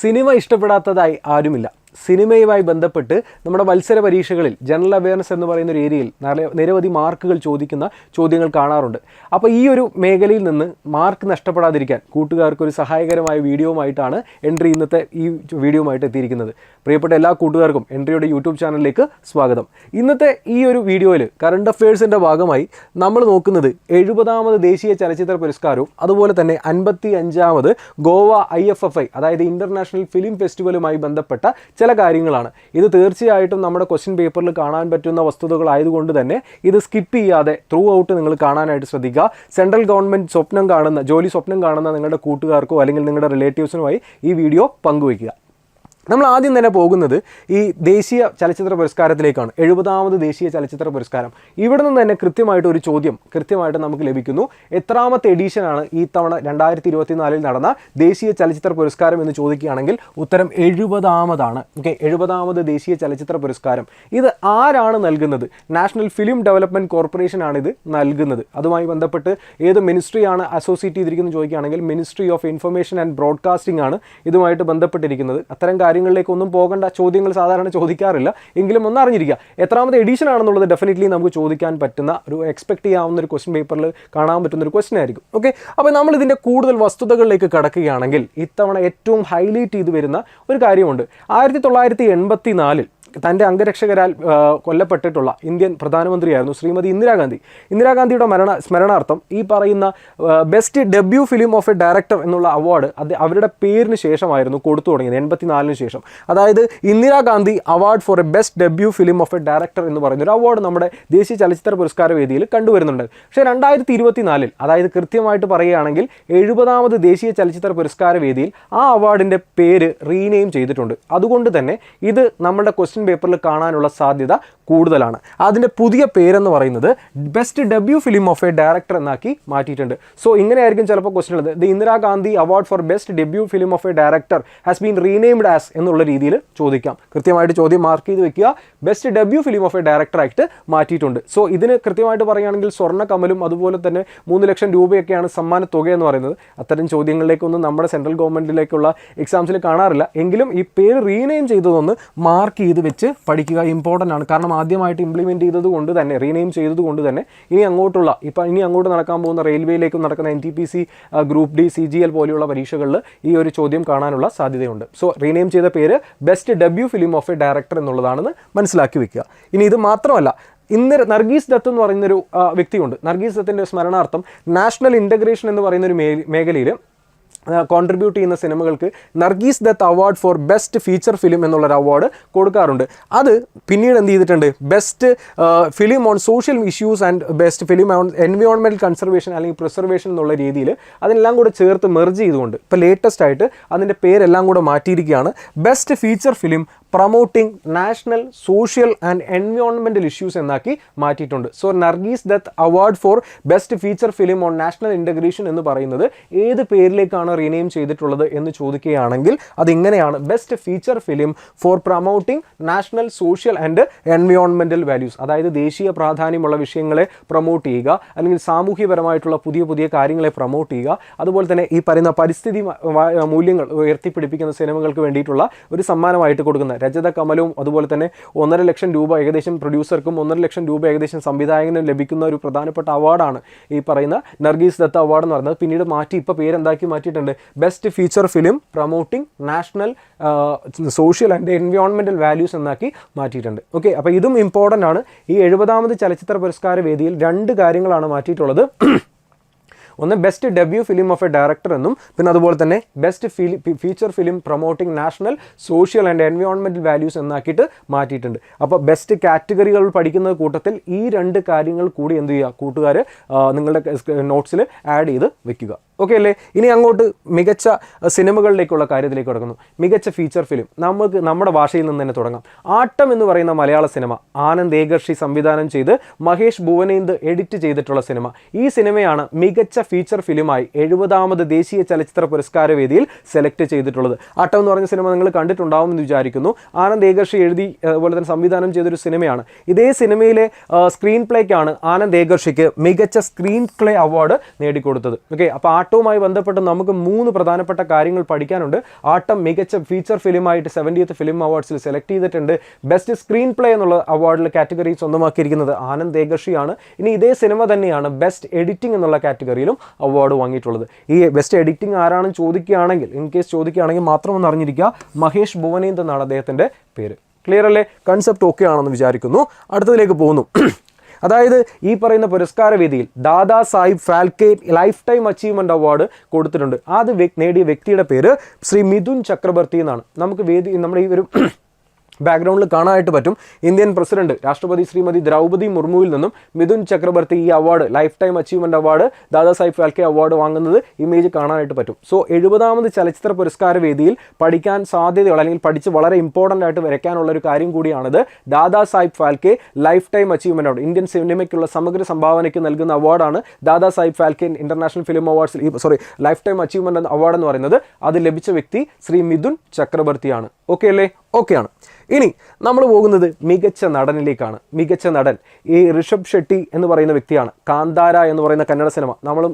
Cinema ഇഷ്ടപ്പെടാത്തതായി ആരുമില്ല. സിനിമയുമായി ബന്ധപ്പെട്ട് നമ്മുടെ മത്സര പരീക്ഷകളിൽ ജനറൽ അവയർനെസ് എന്ന് പറയുന്ന ഒരു ഏരിയയിൽ നിരവധി മാർക്കുകൾ ചോദിക്കുന്ന ചോദ്യങ്ങൾ കാണാറുണ്ട്. അപ്പോൾ ഈ ഒരു മേഖലയിൽ നിന്ന് മാർക്ക് നഷ്ടപ്പെടാതിരിക്കാൻ കൂട്ടുകാർക്ക് ഒരു സഹായകരമായ വീഡിയോയുമായിട്ടാണ് എൻട്രി ഇന്നത്തെ ഈ വീഡിയോയുമായിട്ട് എത്തിയിരിക്കുന്നത്. പ്രിയപ്പെട്ട എല്ലാ കൂട്ടുകാർക്കും എൻട്രിയുടെ യൂട്യൂബ് ചാനലിലേക്ക് സ്വാഗതം. ഇന്നത്തെ ഈ ഒരു വീഡിയോയിൽ കറണ്ട് അഫയേഴ്സിൻ്റെ ഭാഗമായി നമ്മൾ നോക്കുന്നത് 70ാമത് ദേശീയ ചലച്ചിത്ര പുരസ്കാരവും അതുപോലെ തന്നെ 55ാമത് ഗോവ IFFI അതായത് ഇൻ്റർനാഷണൽ ഫിലിം ഫെസ്റ്റിവലുമായി ബന്ധപ്പെട്ട ചില കാര്യങ്ങളാണ്. ഇത് തീർച്ചയായിട്ടും നമ്മുടെ ക്വസ്റ്റ്യൻ പേപ്പറിൽ കാണാൻ പറ്റുന്ന വസ്തുതകളായതുകൊണ്ട് തന്നെ ഇത് സ്കിപ്പ് ചെയ്യാതെ ത്രൂ ഔട്ട് നിങ്ങൾ കാണാനായിട്ട് ശ്രദ്ധിക്കുക. സെൻട്രൽ ഗവൺമെൻറ് ജോലി സ്വപ്നം കാണുന്ന നിങ്ങളുടെ കൂട്ടുകാർക്കോ അല്ലെങ്കിൽ നിങ്ങളുടെ റിലേറ്റീവ്സിനുമായി ഈ വീഡിയോ പങ്കുവയ്ക്കുക. നമ്മൾ ആദ്യം തന്നെ പോകുന്നത് ഈ ദേശീയ ചലച്ചിത്ര പുരസ്കാരത്തിലേക്കാണ്. 70ാമത് ദേശീയ ചലച്ചിത്ര പുരസ്കാരം. ഇവിടെ നിന്ന് തന്നെ കൃത്യമായിട്ട് ഒരു ചോദ്യം കൃത്യമായിട്ട് നമുക്ക് ലഭിക്കുന്നു. എത്രാമത്തെ എഡീഷനാണ് ഈ തവണ 2024 നടന്ന ദേശീയ ചലച്ചിത്ര പുരസ്കാരം എന്ന് ചോദിക്കുകയാണെങ്കിൽ ഉത്തരം 70ാമതാണ്. ഓക്കെ, 70ാമത് ദേശീയ ചലച്ചിത്ര പുരസ്കാരം. ഇത് ആരാണ് നൽകുന്നത്? നാഷണൽ ഫിലിം ഡെവലപ്മെൻറ്റ് കോർപ്പറേഷൻ ആണ് ഇത് നൽകുന്നത്. അതുമായി ബന്ധപ്പെട്ട് ഏത് മിനിസ്ട്രിയാണ് അസോസിയേറ്റ് ചെയ്തിരിക്കുന്നത് ചോദിക്കുകയാണെങ്കിൽ ministry of information and broadcasting ആണ് ഇതുമായിട്ട് ബന്ധപ്പെട്ടിരിക്കുന്നത്. അത്തരം കാര്യങ്ങളിലേക്കൊന്നും പോകേണ്ട ചോദ്യങ്ങൾ സാധാരണ ചോദിക്കാറില്ല, എങ്കിലും ഒന്ന് അറിഞ്ഞിരിക്കുക. എത്രാമത്തെ എഡീഷൻ ആണെന്നുള്ളത് ഡെഫിനറ്റ്ലി നമുക്ക് ചോദിക്കാൻ പറ്റുന്ന ഒരു എക്സ്പെക്ട് ചെയ്യാവുന്ന ഒരു ക്വസ്റ്റ്യൻ പേപ്പറിൽ കാണാൻ പറ്റുന്ന ഒരു ക്വസ്റ്റ്യൻ ആയിരിക്കും. ഓക്കെ, അപ്പോൾ നമ്മൾ ഇതിൻ്റെ കൂടുതൽ വസ്തുതകളിലേക്ക് കടക്കുകയാണെങ്കിൽ ഇത്തവണ ഏറ്റവും ഹൈലൈറ്റ് ചെയ്ത് വരുന്ന ഒരു കാര്യമുണ്ട്. 1984 തൻ്റെ അംഗരക്ഷകരാൽ കൊല്ലപ്പെട്ടിട്ടുള്ള ഇന്ത്യൻ പ്രധാനമന്ത്രിയായിരുന്നു ശ്രീമതി ഇന്ദിരാഗാന്ധി. ഇന്ദിരാഗാന്ധിയുടെ സ്മരണാർത്ഥം ഈ പറയുന്ന best debut film of a director എന്നുള്ള അവാർഡ് അവരുടെ പേരിന് ശേഷമായിരുന്നു കൊടുത്തു തുടങ്ങിയത് 84 ശേഷം. അതായത് Indira Gandhi award for A best debut film of a director എന്ന് പറയുന്ന ഒരു അവാർഡ് നമ്മുടെ ദേശീയ ചലച്ചിത്ര പുരസ്കാര വേദിയിൽ കണ്ടുവരുന്നുണ്ട്. പക്ഷേ 2024 അതായത് കൃത്യമായിട്ട് പറയുകയാണെങ്കിൽ 70ാമത് ദേശീയ ചലച്ചിത്ര പുരസ്കാര വേദിയിൽ ആ അവാർഡിൻ്റെ പേര് റീനെയിം ചെയ്തിട്ടുണ്ട്. അതുകൊണ്ട് തന്നെ ഇത് നമ്മുടെ ക്വസ്റ്റ്യൻ പേപ്പറിൽ കാണാനുള്ള സാധ്യത കൂടുതലാണ്. അതിൻ്റെ പുതിയ പേരെന്ന് പറയുന്നത് best debut film of a director എന്നാക്കി മാറ്റിയിട്ടുണ്ട്. സോ ഇങ്ങനെയായിരിക്കും ചിലപ്പോൾ ക്വസ്റ്റ്യൻ ഉള്ളത്. The Indira Gandhi award for best debut film of a director has been renamed as എന്നുള്ള രീതിയിൽ ചോദിക്കാം. കൃത്യമായിട്ട് ചോദ്യം മാർക്ക് ചെയ്ത് വെക്കുക. Best debut film of a director ആയിട്ട് മാറ്റിയിട്ടുണ്ട്. സോ ഇതിന് കൃത്യമായിട്ട് പറയുകയാണെങ്കിൽ സ്വർണ്ണ കമലും അതുപോലെ തന്നെ 3 ലക്ഷം രൂപയൊക്കെയാണ് സമ്മാന തുക എന്ന് പറയുന്നത്. അത്തരം ചോദ്യങ്ങളിലേക്കൊന്നും നമ്മുടെ സെൻട്രൽ ഗവൺമെൻറ്റിലേക്കുള്ള എക്സാംസിൽ കാണാറില്ല. എങ്കിലും ഈ പേര് റീനെയിം ചെയ്തതൊന്ന് മാർക്ക് ചെയ്ത് വെച്ച് പഠിക്കുക ഇമ്പോർട്ടൻ്റ് ആണ്. കാരണം ആദ്യമായിട്ട് ഇംപ്ലിമെൻറ്റ് ചെയ്തത് കൊണ്ട് തന്നെ റീനെയിം ചെയ്തത് കൊണ്ട് തന്നെ ഇനി അങ്ങോട്ട് നടക്കാൻ പോകുന്ന റെയിൽവേയിലേക്കും നടക്കുന്ന NTPC ഗ്രൂപ്പ് D CGL പോലെയുള്ള പരീക്ഷകളിൽ ഈ ഒരു ചോദ്യം കാണാനുള്ള സാധ്യതയുണ്ട്. സോ റീനെയിം ചെയ്ത പേര് best debut film of a director എന്നുള്ളതാണെന്ന് മനസ്സിലാക്കി വെക്കുക. ഇനി ഇത് മാത്രമല്ല, ഇന്ന് നർഗീസ് ദത്ത് എന്ന് പറയുന്നൊരു വ്യക്തിയുണ്ട്. നർഗീസ് ദത്തിൻ്റെ സ്മരണാർത്ഥം നാഷണൽ ഇൻ്റഗ്രേഷൻ എന്ന് പറയുന്നൊരു മേഖലയിൽ കോൺട്രിബ്യൂട്ട് ചെയ്യുന്ന സിനിമകൾക്ക് Nargis Dutt award for best feature film എന്നുള്ളൊരു അവാർഡ് കൊടുക്കാറുണ്ട്. അത് പിന്നീട് എന്ത് ചെയ്തിട്ടുണ്ട്? Best film on social issues and best film on environmental conservation അല്ലെങ്കിൽ പ്രിസർവേഷൻ എന്നുള്ള രീതിയിൽ അതെല്ലാം കൂടെ ചേർത്ത് മെർജ് ചെയ്തുകൊണ്ട് ഇപ്പോൾ ലേറ്റസ്റ്റ് ആയിട്ട് അതിൻ്റെ പേരെല്ലാം കൂടെ മാറ്റിയിരിക്കുകയാണ്. Best feature film promoting national social and environmental issues എന്നാക്കി മാറ്റിയിട്ടുണ്ട്. So Nargis Dutt award for best feature film on national integration എന്ന് പറയുന്നത് ഏത് പേരിലേക്കാണ് റീനെയിം ചെയ്തിട്ടുള്ളത് എന്ന് ചോദിക്കുകയാണെങ്കിൽ അതിങ്ങനെയാണ്: best feature film for promoting national social and environmental values. അതായത് ദേശീയ പ്രാധാന്യമുള്ള വിഷയങ്ങളെ പ്രൊമോട്ട് ചെയ്യുക, അല്ലെങ്കിൽ സാമൂഹ്യപരമായിട്ടുള്ള പുതിയ കാര്യങ്ങളെ പ്രൊമോട്ട് ചെയ്യുക. അതുപോലെ തന്നെ ഈ പറയുന്ന പരിസ്ഥിതി മൂല്യങ്ങൾ ഉയർത്തിപ്പിടിപ്പിക്കുന്ന സിനിമകൾക്ക് വേണ്ടിയിട്ടുള്ള ഒരു സമ്മാനമായിട്ട് കൊടുക്കുന്ന രജത കമലവും അതുപോലെ തന്നെ 1.5 ലക്ഷം രൂപ ഏകദേശം പ്രൊഡ്യൂസർക്കും 1.5 ലക്ഷം രൂപ ഏകദേശം സംവിധായകനും ലഭിക്കുന്ന ഒരു പ്രധാനപ്പെട്ട അവാർഡാണ് ഈ പറയുന്ന നർഗീസ് ദത്ത് അവാർഡ് എന്ന് പറയുന്നത്. പിന്നീട് മാറ്റി ഇപ്പോൾ പേരെന്താക്കി മാറ്റിയിട്ടുണ്ട്? Best feature film promoting national social and environmental values എന്നാക്കി മാറ്റിയിട്ടുണ്ട്. ഓക്കെ, അപ്പോൾ ഇതും ഇമ്പോർട്ടൻ്റ് ആണ്. ഈ 70ാമത് ചലച്ചിത്ര പുരസ്കാര വേദിയിൽ 2 കാര്യങ്ങളാണ് മാറ്റിയിട്ടുള്ളത്. ഒന്ന് best debut film of a director എന്നും പിന്നെ അതുപോലെ തന്നെ best feature film promoting national social and environmental values എന്നാക്കിയിട്ട് മാറ്റിയിട്ടുണ്ട്. അപ്പോൾ ബെസ്റ്റ് കാറ്റഗറികൾ പഠിക്കുന്ന കൂട്ടത്തിൽ ഈ 2 കാര്യങ്ങൾ കൂടി എന്ത് ചെയ്യുക കൂട്ടുകാർ നിങ്ങളുടെ നോട്ട്സിൽ ആഡ് ചെയ്ത് വെക്കുക. ഓക്കെ അല്ലേ? ഇനി അങ്ങോട്ട് മികച്ച സിനിമകളിലേക്കുള്ള കാര്യത്തിലേക്ക് കിടക്കുന്നു. മികച്ച ഫീച്ചർ ഫിലിം നമുക്ക് നമ്മുടെ ഭാഷയിൽ നിന്ന് തന്നെ തുടങ്ങാം. ആട്ടം എന്ന് പറയുന്ന മലയാള സിനിമ ആനന്ദ് ഏകർഷി സംവിധാനം ചെയ്ത് മഹേഷ് ഭുവനേന്ദ് എഡിറ്റ് ചെയ്തിട്ടുള്ള സിനിമ. ഈ സിനിമയാണ് മികച്ച ഫീച്ചർ ഫിലിമായി 70ാമത് ദേശീയ ചലച്ചിത്ര പുരസ്കാര വേദിയിൽ സെലക്ട് ചെയ്തിട്ടുള്ളത്. ആട്ടം എന്ന് പറഞ്ഞ സിനിമ നിങ്ങൾ കണ്ടിട്ടുണ്ടാവുമെന്ന് വിചാരിക്കുന്നു. ആനന്ദ് ഏകർഷി എഴുതി അതുപോലെ തന്നെ സംവിധാനം ചെയ്തൊരു സിനിമയാണ്. ഇതേ സിനിമയിലെ സ്ക്രീൻ പ്ലേക്കാണ് ആനന്ദ് ഏകർഷിക്ക് മികച്ച സ്ക്രീൻ പ്ലേ അവാർഡ് നേടിക്കൊടുത്തത്. ഓക്കെ, അപ്പോൾ ആട്ടവുമായി ബന്ധപ്പെട്ട് നമുക്ക് 3 പ്രധാനപ്പെട്ട കാര്യങ്ങൾ പഠിക്കാനുണ്ട്. ആട്ടം മികച്ച ഫീച്ചർ ഫിലിമായിട്ട് 70th ഫിലിം അവാർഡ്സിൽ സെലക്ട് ചെയ്തിട്ടുണ്ട്. ബെസ്റ്റ് സ്ക്രീൻ പ്ലേ എന്നുള്ള അവാർഡിൽ കാറ്റഗറി സ്വന്തമാക്കിയിരിക്കുന്നത് ആനന്ദ് ഏകർഷിയാണ്. ഇനി ഇതേ സിനിമ തന്നെയാണ് ബെസ്റ്റ് എഡിറ്റിംഗ് എന്നുള്ള കാറ്റഗറിയിലും അവാർഡ് വാങ്ങിയിട്ടുള്ളത്. ഈ ബെസ്റ്റ് എഡിറ്റിംഗ് ആരാണെന്ന് ചോദിക്കുകയാണെങ്കിൽ, ഇൻ കേസ് ചോദിക്കുകയാണെങ്കിൽ മാത്രം ഒന്ന് അറിഞ്ഞിരിക്കുക, മഹേഷ് ഭുവനേന്ദ് എന്നാണ് അദ്ദേഹത്തിൻ്റെ പേര്. ക്ലിയർ അല്ലേ? കൺസെപ്റ്റ് ഓക്കെ ആണെന്ന് വിചാരിക്കുന്നു. അടുത്തതിലേക്ക് പോകുന്നു. അതായത് ഈ പറയുന്ന പുരസ്കാര വേദിയിൽ Dada Saheb Phalke lifetime achievement award കൊടുത്തിട്ടുണ്ട്. അത് നേടിയ വ്യക്തിയുടെ പേര് ശ്രീ മിഥുൻ ചക്രബർത്തി എന്നാണ്. നമുക്ക് നമ്മുടെ ഈ ഒരു ബാക്ക്ഗ്രൗണ്ടിൽ കാണാനായിട്ട് പറ്റും. ഇന്ത്യൻ പ്രസിഡന്റ് രാഷ്ട്രപതി ശ്രീമതി ദ്രൗപദി മുർമുവിൽ നിന്നും മിഥുൻ ചക്രബർത്തി ഈ award, life time achievement award, Dada Saheb Phalke award വാങ്ങുന്നത് ഇമേജ് കാണാനായിട്ട് പറ്റും. സോ 70ാമത് ചലച്ചിത്ര പുരസ്കാര വേദിയിൽ പഠിക്കാൻ സാധ്യതയുള്ള അല്ലെങ്കിൽ പഠിച്ച് വളരെ ഇമ്പോർട്ടൻ്റ് ആയിട്ട് വരയ്ക്കാനുള്ള ഒരു കാര്യം കൂടിയാണിത്. Dada Saheb Phalke lifetime achievement award, Indian സിനിമയ്ക്കുള്ള സമഗ്ര സംഭാവനയ്ക്ക് നൽകുന്ന അവാർഡാണ് ദാദാ സാഹിബ് ഫാൽക്കെ ഇന്റർനാഷണൽ ഫിലിം അവാർഡ്സിൽ ലൈഫ് ടൈം അച്ചീവ്മെൻറ്റ് അവാർഡ് എന്ന് പറയുന്നത്. അത് ലഭിച്ച വ്യക്തി ശ്രീ മിഥുൻ ചക്രബർത്തിയാണ്. ഓക്കെ അല്ലേ? ഓക്കെയാണ്. ഇനി നമ്മൾ പോകുന്നത് മികച്ച നടനിലേക്കാണ്. മികച്ച നടൻ ഈ ഋഷഭ് ഷെട്ടി എന്ന് പറയുന്ന വ്യക്തിയാണ്. കാന്താര എന്ന് പറയുന്ന കന്നഡ സിനിമ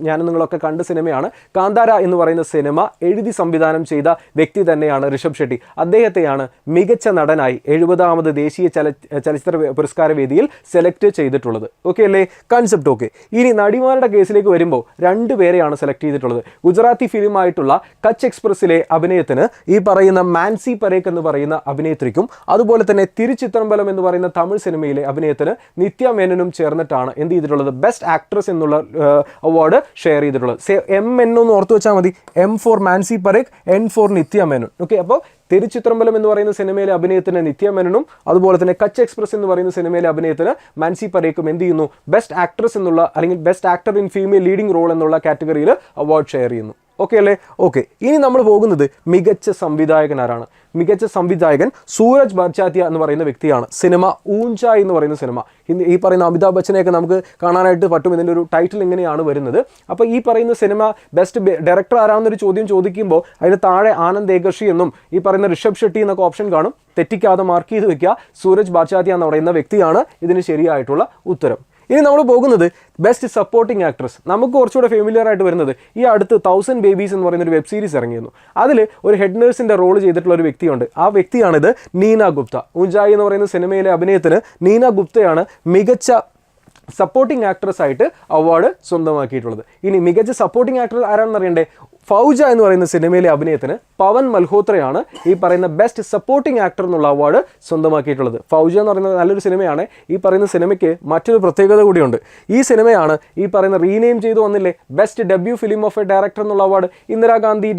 ഞാനും നിങ്ങളൊക്കെ കണ്ട സിനിമയാണ്. കാന്താര എന്ന് പറയുന്ന സിനിമ എഴുതി സംവിധാനം ചെയ്ത വ്യക്തി തന്നെയാണ് ഋഷഭ് ഷെട്ടി. അദ്ദേഹത്തെയാണ് മികച്ച നടനായി 70ാമത് ദേശീയ ചലച്ചിത്ര പുരസ്കാര വേദിയിൽ സെലക്ട് ചെയ്തിട്ടുള്ളത്. ഓക്കെ അല്ലേ? Concept okay. ഇനി നടിമാരുടെ കേസിലേക്ക് വരുമ്പോൾ 2 പേരെയാണ് സെലക്ട് ചെയ്തിട്ടുള്ളത്. ഗുജറാത്തി ഫിലിമായിട്ടുള്ള കച്ച് എക്സ്പ്രസിലെ അഭിനയത്തിന് ഈ പറയുന്ന മാൻസി പരേഖ് എന്ന് പറയുന്ന അഭിനേത്രിക്കും അതുപോലെ തന്നെ തിരുച്ചിത്രമ്പലം എന്ന് പറയുന്ന തമിഴ് സിനിമയിലെ അഭിനയത്തിന് നിത്യ മേനനും ചേർന്നിട്ടാണ് എന്ത് ചെയ്തിട്ടുള്ളത്? ബെസ്റ്റ് ആക്ട്രസ് എന്നുള്ള അവാർഡ് ഷെയർ ചെയ്തിട്ടുള്ളത്. എം എൻ ഒന്ന് ഓർത്ത് വെച്ചാൽ മതി. M for Mansi Parekh, N for Nithya Menen. Okay, അപ്പോൾ തിരുച്ചിത്രമ്പലം എന്ന് പറയുന്ന സിനിമയിലെ അഭിനയത്തിന് നിത്യ മേനനും അതുപോലെ തന്നെ കച്ച് എക്സ്പ്രസ് എന്ന് പറയുന്ന സിനിമയിലെ അഭിനയത്തിന് മാൻസി പരേഖും എന്ത് ചെയ്യുന്നു? ബെസ്റ്റ് ആക്ട്രസ് എന്നുള്ള അല്ലെങ്കിൽ best actor in female leading role എന്നുള്ള കാറ്റഗറിയിൽ അവാർഡ് ഷെയർ ചെയ്യുന്നു. ഓക്കെ അല്ലേ? ഓക്കെ. ഇനി നമ്മൾ പോകുന്നത് മികച്ച സംവിധായകൻ ആരാണ്? മികച്ച സംവിധായകൻ സൂരജ് ബർജാത്യ എന്ന് പറയുന്ന വ്യക്തിയാണ്. സിനിമ ഊഞ്ചായ് എന്ന് പറയുന്ന സിനിമ, ഈ പറയുന്ന അമിതാഭ് ബച്ചനെയൊക്കെ നമുക്ക് കാണാനായിട്ട് പറ്റും. ഇതിൻ്റെ ഒരു ടൈറ്റിൽ ഇങ്ങനെയാണ് വരുന്നത്. അപ്പോൾ ഈ പറയുന്ന സിനിമ ബെസ്റ്റ് ഡയറക്ടർ ആരാണെന്നൊരു ചോദ്യം ചോദിക്കുമ്പോൾ അതിന് താഴെ ആനന്ദ് ഏകർഷി എന്നും ഈ പറയുന്ന ഋഷഭ് ഷെട്ടി എന്നൊക്കെ ഓപ്ഷൻ കാണും. തെറ്റിക്കാതെ മാർക്ക് ചെയ്ത് വെക്കുക. സൂരജ് ബർജാത്യ എന്ന് പറയുന്ന വ്യക്തിയാണ് ഇതിന് ശരിയായിട്ടുള്ള ഉത്തരം. ഇനി നമ്മൾ പോകുന്നത് ബെസ്റ്റ് സപ്പോർട്ടിംഗ് ആക്ട്രസ്. നമുക്ക് കുറച്ചുകൂടെ ഫെമിലിയർ ആയിട്ട് വരുന്നത് ഈ അടുത്ത് 1000 ബേബീസ് എന്ന് പറയുന്ന ഒരു വെബ് സീരീസ് ഇറങ്ങിയിരുന്നു. അതിൽ ഒരു ഹെഡ് നേഴ്സിൻ്റെ റോൾ ചെയ്തിട്ടുള്ള ഒരു വ്യക്തിയുണ്ട്. ആ വ്യക്തിയാണിത് നീന ഗുപ്ത. ഊഞ്ചായി എന്ന് പറയുന്ന സിനിമയിലെ അഭിനയത്തിന് നീന ഗുപ്തയാണ് മികച്ച സപ്പോർട്ടിംഗ് ആക്ട്രസ് ആയിട്ട് അവാർഡ് സ്വന്തമാക്കിയിട്ടുള്ളത്. ഇനി മികച്ച സപ്പോർട്ടിംഗ് ആക്ടർ ആരാണെന്ന് അറിയണ്ടേ? ഫൗജ എന്ന് പറയുന്ന സിനിമയിലെ അഭിനയത്തിന് പവൻ മൽഹോത്രയാണ് ഈ പറയുന്ന ബെസ്റ്റ് സപ്പോർട്ടിംഗ് ആക്ടർ എന്നുള്ള അവാർഡ് സ്വന്തമാക്കിയിട്ടുള്ളത്. ഫൗജ എന്ന് പറയുന്നത് നല്ലൊരു സിനിമയാണ്. ഈ പറയുന്ന സിനിമയ്ക്ക് മറ്റൊരു പ്രത്യേകത കൂടിയുണ്ട്. ഈ സിനിമയാണ് ഈ പറയുന്ന റീനെയിം ചെയ്തു വന്നില്ലേ best debut film of a director എന്നുള്ള award. Indira Gandhi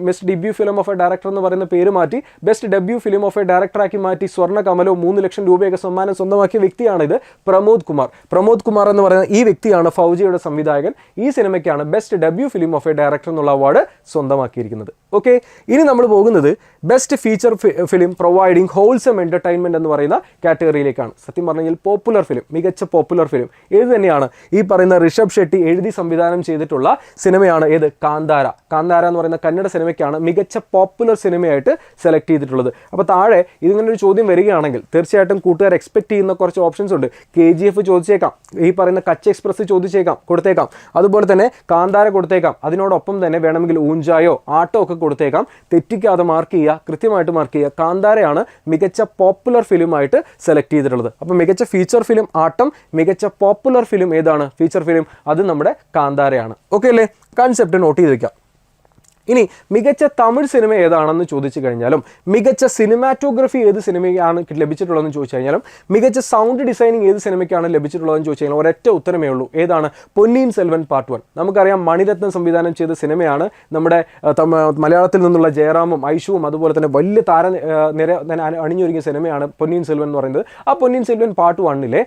best debut film of a director എന്ന് പറയുന്ന പേര് മാറ്റി best debut film of A ഡയറക്ടറാക്കി മാറ്റി സ്വർണ്ണ കമലോ 3 ലക്ഷം രൂപയൊക്കെ സമ്മാനം സ്വന്തമാക്കിയ വ്യക്തിയാണിത്. പ്രമോദ് കുമാർ എന്ന് പറയുന്ന ഈ വ്യക്തിയാണ് ഫൗജിയുടെ സംവിധായകൻ. ഈ സിനിമയ്ക്കാണ് best debut film of a director എന്നുള്ള അവാർഡ് സ്വന്തമാക്കിയിരിക്കുന്നത്. ഓക്കെ, ഇനി നമ്മൾ പോകുന്നത് best feature film providing wholesome entertainment എന്ന് പറയുന്ന കാറ്റഗറിയിലേക്കാണ്. സത്യം പറഞ്ഞാൽ പോപ്പുലർ ഫിലിം, മികച്ച പോപ്പുലർ ഫിലിം ഏത് തന്നെയാണ്? ഈ പറയുന്ന ഋഷഭ് ഷെട്ടി എഴുതി സംവിധാനം ചെയ്തിട്ടുള്ള സിനിമയാണ് ഏത്? കാന്താര. കാന്താര എന്ന് പറയുന്ന കന്നഡ സിനിമയ്ക്കാണ് മികച്ച പോപ്പുലർ സിനിമയായിട്ട് സെലക്ട് ചെയ്തിട്ടുള്ളത്. അപ്പോൾ താഴെ ഇതിങ്ങനെ ഒരു ചോദ്യം വരികയാണെങ്കിൽ തീർച്ചയായിട്ടും കൂട്ടുകാർ എക്സ്പെക്ട് ചെയ്യുന്ന കുറച്ച് ഓപ്ഷൻസ് ഉണ്ട്. KGF ചോദിച്ചേക്കാം, ഈ പറയുന്ന കച്ച് എക്സ്പ്രസ് കൊടുത്തേക്കാം, അതുപോലെ തന്നെ കാന്താര കൊടുത്തേക്കാം, അതിനോടൊപ്പം തന്നെ വേണമെങ്കിൽ ഊഞ്ചായോ ആട്ടോ ഒക്കെ കൊടുത്തേക്കാം. തെറ്റിക്കാതെ മാർക്ക് ചെയ്യുക, കൃത്യമായിട്ട് മാർക്ക് ചെയ്യുക. കാന്താരയാണ് മികച്ച പോപ്പുലർ ഫിലിമായിട്ട് സെലക്ട് ചെയ്തിട്ടുള്ളത്. അപ്പോൾ മികച്ച ഫീച്ചർ ഫിലിം ആട്ടം, മികച്ച പോപ്പുലർ ഫിലിം ഏതാണ്? ഫീച്ചർ ഫിലിം, അത് നമ്മുടെ കാന്താരയാണ്. ഓക്കെ അല്ലേ? കൺസെപ്റ്റ് നോട്ട് ചെയ്ത് വയ്ക്കാം. ഇനി മികച്ച തമിഴ് സിനിമ ഏതാണെന്ന് ചോദിച്ചു കഴിഞ്ഞാലും മികച്ച സിനിമാറ്റോഗ്രഫി ഏത് സിനിമയ്ക്കാണ് ലഭിച്ചിട്ടുള്ളതെന്ന് ചോദിച്ചു കഴിഞ്ഞാലും മികച്ച സൗണ്ട് ഡിസൈനിങ് ഏത് സിനിമയ്ക്കാണ് ലഭിച്ചിട്ടുള്ളതെന്ന് ചോദിച്ചു കഴിഞ്ഞാൽ ഒരൊറ്റ ഉത്തരമേ ഉള്ളൂ. ഏതാണ്? പൊന്നിയിൻ സെൽവൻ പാർട്ട് 1. നമുക്കറിയാം മണിരത്നം സംവിധാനം ചെയ്ത സിനിമയാണ്. നമ്മുടെ മലയാളത്തിൽ നിന്നുള്ള ജയറാമും ഐഷുവും അതുപോലെ തന്നെ വലിയ നിര അണിഞ്ഞൊരുങ്ങിയ സിനിമയാണ് പൊന്നിയിൻ സെൽവൻ എന്ന് പറയുന്നത്. ആ പൊന്നിയിൻ സെൽവൻ പാർട്ട് 1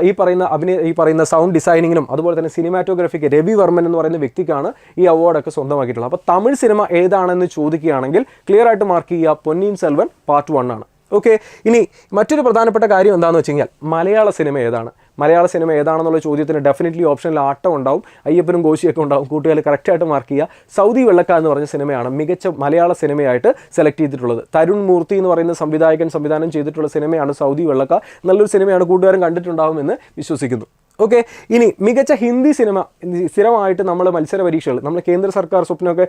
ഈ പറയുന്ന സൗണ്ട് ഡിസൈനിങ്ങിനും അതുപോലെ തന്നെ സിനിമാറ്റോഗ്രഫിക്ക് രവി വർമ്മൻ എന്ന് പറയുന്ന വ്യക്തിക്കാണ് ഈ അവാർഡൊക്കെ സ്വന്തമാക്കിയിട്ടുള്ളത്. അപ്പോൾ തമിഴ് സിനിമ ഏതാണെന്ന് ചോദിക്കുകയാണെങ്കിൽ ക്ലിയർ ആയിട്ട് മാർക്ക് ചെയ്യുക, പൊന്നിയിൻ സെൽവൻ പാർട്ട് 1 ആണ്. ഓക്കെ, ഇനി മറ്റൊരു പ്രധാനപ്പെട്ട കാര്യം എന്താണെന്ന് വെച്ച് കഴിഞ്ഞാൽ മലയാള സിനിമ ഏതാണ്? മലയാള സിനിമ ഏതാണെന്നുള്ള ചോദ്യത്തിന് ഡെഫിനറ്റ്ലി ഓപ്ഷനിൽ ആട്ടം ഉണ്ടാവും, അയ്യപ്പനും കോശിയൊക്കെ ഉണ്ടാവും. കൂട്ടുകാർ കറക്റ്റായിട്ട് മാർക്ക് ചെയ്യുക. സൗദി വെള്ളക്ക എന്ന് പറഞ്ഞ സിനിമയാണ് മികച്ച മലയാള സിനിമയായിട്ട് സെലക്ട് ചെയ്തിട്ടുള്ളത്. തരുൺ മൂർത്തി എന്ന് പറയുന്ന സംവിധായകൻ സംവിധാനം ചെയ്തിട്ടുള്ള സിനിമയാണ് സൗദി വെള്ളക്ക. നല്ലൊരു സിനിമയാണ്, കൂട്ടുകാരും കണ്ടിട്ടുണ്ടാവുമെന്ന് വിശ്വസിക്കുന്നു. ഓക്കെ, ഇനി മികച്ച ഹിന്ദി സിനിമ. സ്ഥിരമായിട്ട് നമ്മൾ മത്സര പരീക്ഷകൾ, നമ്മൾ കേന്ദ്ര സർക്കാർ സ്വപ്നമൊക്കെ